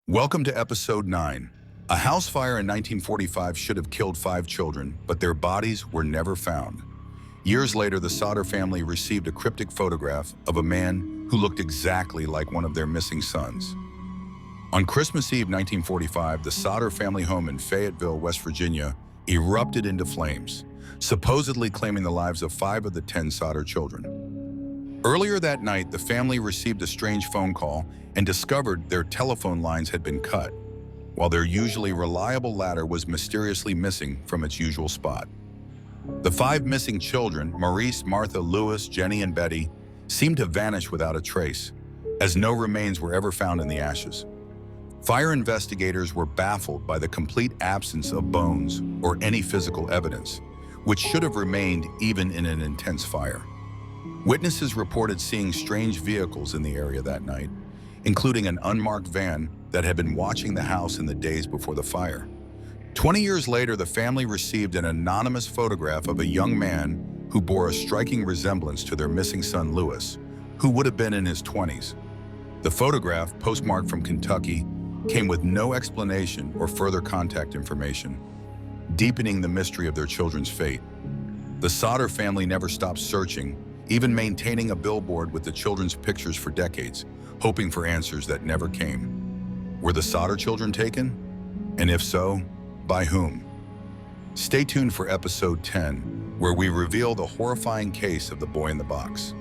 Welcome to episode 9. A house fire in 1945 should have killed 5 children, but their bodies were never found. Years later, the Sodder family received a cryptic photograph of a man who looked exactly like one of their missing sons. On Christmas Eve 1945, the Sodder family home in Fayetteville, West Virginia, erupted into flames, supposedly claiming the lives of 5 of the 10 Sodder children. Earlier that night, the family received a strange phone call and discovered their telephone lines had been cut, while their usually reliable ladder was mysteriously missing from its usual spot. The 5 missing children, Maurice, Martha, Louis, Jenny, and Betty, seemed to vanish without a trace, as no remains were ever found in the ashes. Fire investigators were baffled by the complete absence of bones or any physical evidence, which should have remained even in an intense fire. Witnesses reported seeing strange vehicles in the area that night, including an unmarked van that had been watching the house in the days before the fire. 20 years later, the family received an anonymous photograph of a young man who bore a striking resemblance to their missing son, Louis, who would have been in his 20s. The photograph, postmarked from Kentucky, came with no explanation or further contact information, deepening the mystery of their children's fate. The Sodder family never stopped searching, even maintaining a billboard with the children's pictures for decades, hoping for answers that never came. Were the Sodder children taken? And if so, by whom? Stay tuned for episode 10, where we reveal the horrifying case of the boy in the box.